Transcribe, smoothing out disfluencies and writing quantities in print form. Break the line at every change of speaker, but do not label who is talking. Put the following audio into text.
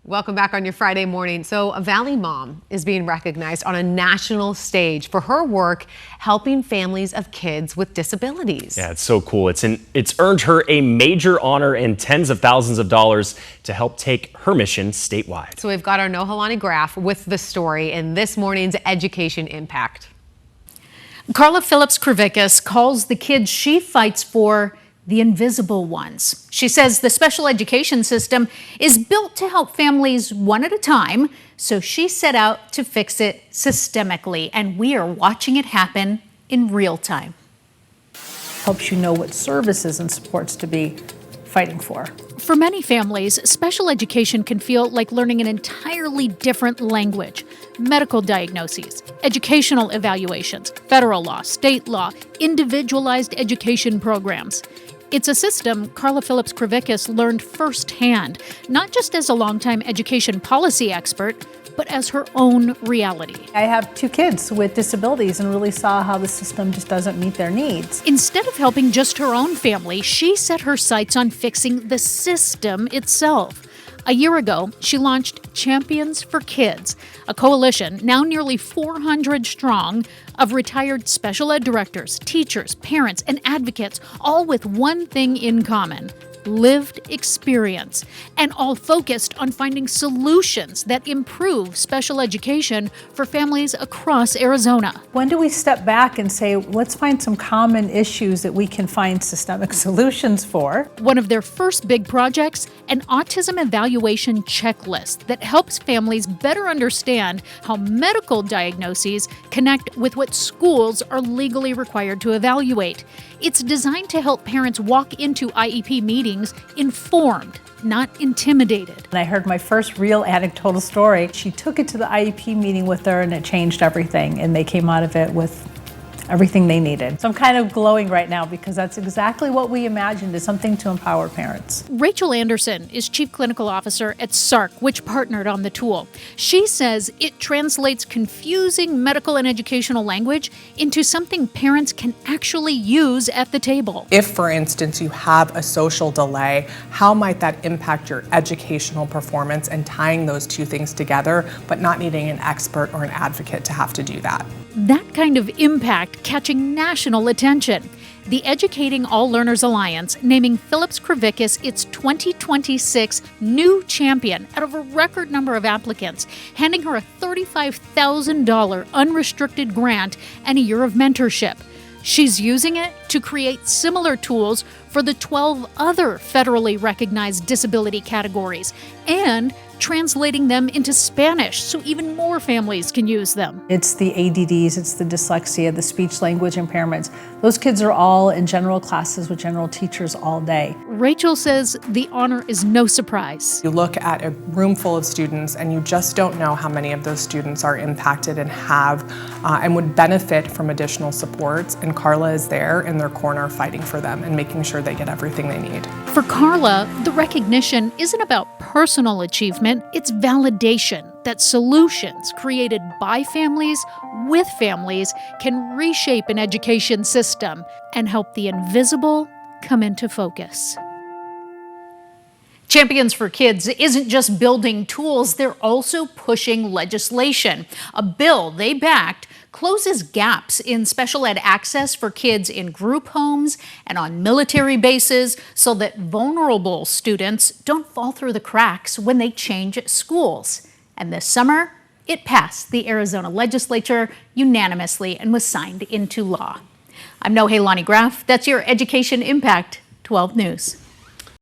Welcome back on your Friday morning. So a Valley mom is being recognized on a national stage for her work helping families of kids with disabilities.
Yeah, it's so cool. It's earned her a major honor and tens of thousands of dollars to help take her mission statewide.
So we've got our Nohalani Graf with the story in this morning's Education Impact.
Carla Phillips-Krivickas calls the kids she fights for the invisible ones. She says the special education system is built to help families one at a time, so she set out to fix it systemically, and we are watching it happen in real time.
Helps you know what services and supports to be fighting for.
For many families, special education can feel like learning an entirely different language. Medical diagnoses, educational evaluations, federal law, state law, individualized education programs. It's a system Carla Phillips-Krivickas learned firsthand, not just as a longtime education policy expert, but as her own reality.
I have 2 kids with disabilities and really saw how the system just doesn't meet their needs.
Instead of helping just her own family, she set her sights on fixing the system itself. A year ago, she launched Champions for Kids, a coalition now nearly 400 strong of retired special ed directors, teachers, parents, and advocates, all with one thing in common: lived experience, and all focused on finding solutions that improve special education for families across Arizona.
When do we step back and say, let's find some common issues that we can find systemic solutions for?
One of their first big projects, an autism evaluation checklist that helps families better understand how medical diagnoses connect with what schools are legally required to evaluate. It's designed to help parents walk into IEP meetings informed, not intimidated.
And I heard my first real anecdotal story. She took it to the IEP meeting with her and it changed everything, and they came out of it with everything they needed. So I'm kind of glowing right now because that's exactly what we imagined, is something to empower parents.
Rachel Anderson is Chief Clinical Officer at SARC, which partnered on the tool. She says it translates confusing medical and educational language into something parents can actually use at the table.
If, for instance, you have a social delay, how might that impact your educational performance, and tying those two things together, but not needing an expert or an advocate to have to do that.
That kind of impact catching national attention. The Educating All Learners Alliance naming Phillips-Krivickas its 2026 new champion out of a record number of applicants, handing her a $35,000 unrestricted grant and a year of mentorship. She's using it to create similar tools for the 12 other federally recognized disability categories and translating them into Spanish so even more families can use them.
It's the ADDs, it's the dyslexia, the speech language impairments. Those kids are all in general classes with general teachers all day.
Rachel says the honor is no surprise.
You look at a room full of students and you just don't know how many of those students are impacted and and would benefit from additional supports, and Carla is there in their corner fighting for them and making sure they get everything they need.
For Carla, the recognition isn't about personal achievement, it's validation that solutions created by families with families can reshape an education system and help the invisible come into focus. Champions for Kids isn't just building tools, they're also pushing legislation. A bill they backed closes gaps in special ed access for kids in group homes and on military bases so that vulnerable students don't fall through the cracks when they change schools. And this summer, it passed the Arizona legislature unanimously and was signed into law. I'm Nohalani Graf. That's your Education Impact 12 News.